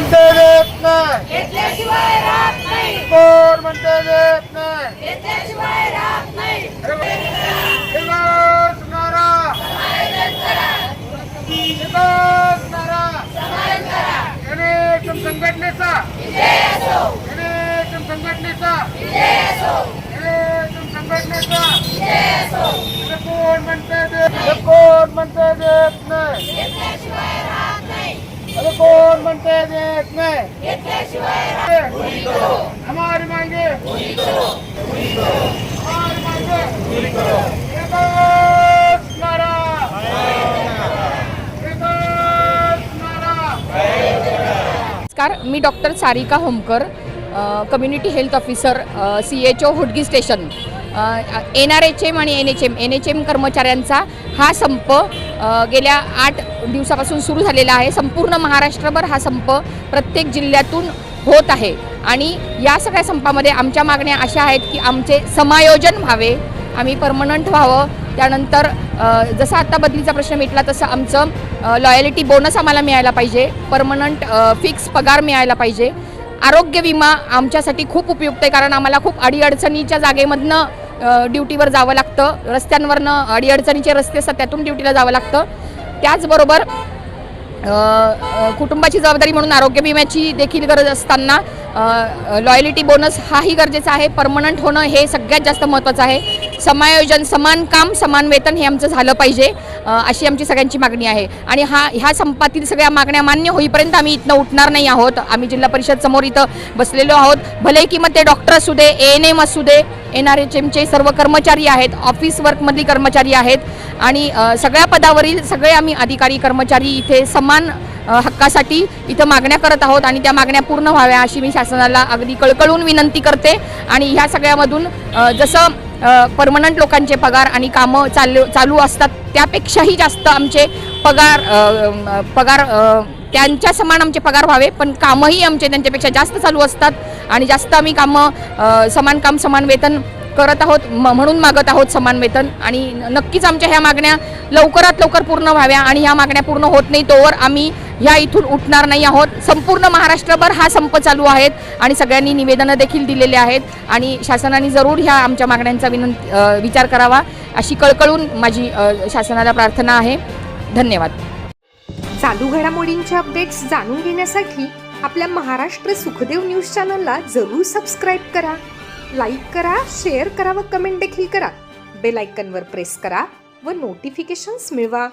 म्हणते देत नाही, घेतल्याशिवाय राहत नाही, कोण म्हणते देत नाही, घेतल्याशिवाय राहत नाही. दिवस नारा, दिवस नारा, अनेक संघटनेचा, अनेक संघटनेचा, अनेक संघटनेचा, कोण म्हणते देत, कोण म्हणते देत नाही, घेतल्याशिवाय राहत नाही, अरे कोण म्हणते देत नाही, घेतल्याशिवाय राहत नाही. हमारी मांगे, हमारी मांगे, दिवस नारा, दिवस नारा. नमस्कार, मी doctor Sarika Homkar, community health officer, CHO Hudgi station. NRHM आणि NHM कर्मचाऱ्यांचा हा संप गेल्या 8 दिवसापासून सुरू झालेला आहे. संपूर्ण महाराष्ट्रभर हा संप प्रत्येक जिल्ह्यातून होत आहे आणि या सगळ्या संपामध्ये आमच्या मागण्या अशा आहेत की आमचे समायोजन व्हावे, आम्ही परमनंट व्हावं. त्यानंतर जसं आत्ता बदलीचा प्रश्न मिटला तसं आमचं लॉयलिटी बोनस आम्हाला मिळायला पाहिजे, परमनंट फिक्स पगार मिळायला पाहिजे. आरोग्य विमा आमच्यासाठी खूप उपयुक्त आहे, कारण आम्हाला खूप अडीअडचणीच्या जागेमधनं ड्युटीवर जावं लागतं, रस्त्यांवरनं अडीअडचणीचे रस्ते असतात त्यातून ड्युटीला जावं लागतं. त्याचबरोबर कुटुंबाची जबाबदारी म्हणून आरोग्य विम्याची देखील गरज असताना लॉयलिटी बोनस हाही गरजेचा आहे. परमनंट होणं हे सगळ्यात जास्त महत्त्वाचं आहे. समायोजन, समान काम समान वेतन हे आमचं झालं पाहिजे, अशी आमची सगळ्यांची मागणी आहे. आणि ह्या संपातील सगळ्या मागण्या मान्य होईपर्यंत आम्ही इथनं उठणार नाही आहोत. आम्ही जिल्हा परिषद समोर इथं बसलेलो आहोत. भले की मग ते डॉक्टर असू दे, ANM असू दे, NRHMचे सर्व कर्मचारी आहेत, ऑफिस वर्कमधली कर्मचारी आहेत आणि सगळ्या पदावरील सगळे आम्ही अधिकारी कर्मचारी इथे समान हक्कासाठी इथं मागण्या करत आहोत आणि त्या मागण्या पूर्ण व्हाव्या अशी मी शासनाला अगदी कळकळून विनंती करते. आणि ह्या सगळ्यामधून जसं परमनंट लोकांचे पगार आणि कामं चालू असतात त्यापेक्षाही जास्त आमचे पगार त्यांच्या समान आमचे पगार व्हावे, पण कामंही आमचे त्यांच्यापेक्षा जास्त चालू असतात आणि जास्त आम्ही कामं समान काम समान वेतन करत आहोत म्हणून मागत आहोत समान वेतन. आणि नक्कीच आमच्या ह्या मागण्या लवकरात लवकर पूर्ण व्हाव्या आणि ह्या मागण्या पूर्ण होत नाही तोवर आम्ही ह्या इथून उठणार नाही आहोत. संपूर्ण महाराष्ट्रभर हा संप चालू आहेत आणि सगळ्यांनी निवेदनं देखील दिलेले आहेत आणि शासनाने जरूर ह्या आमच्या मागण्यांचा विचार करावा अशी कळकळून माझी शासनाला प्रार्थना आहे. धन्यवाद. चालू घडामोडींचे अपडेट्स जाणून घेण्यासाठी आपल्या महाराष्ट्र सुखदेव न्यूज चॅनलला जरूर सबस्क्राईब करा, लाईक करा, शेअर करा व कमेंट देखील करा. बेल आयकॉनवर प्रेस करा व नोटिफिकेशन्स मिळवा.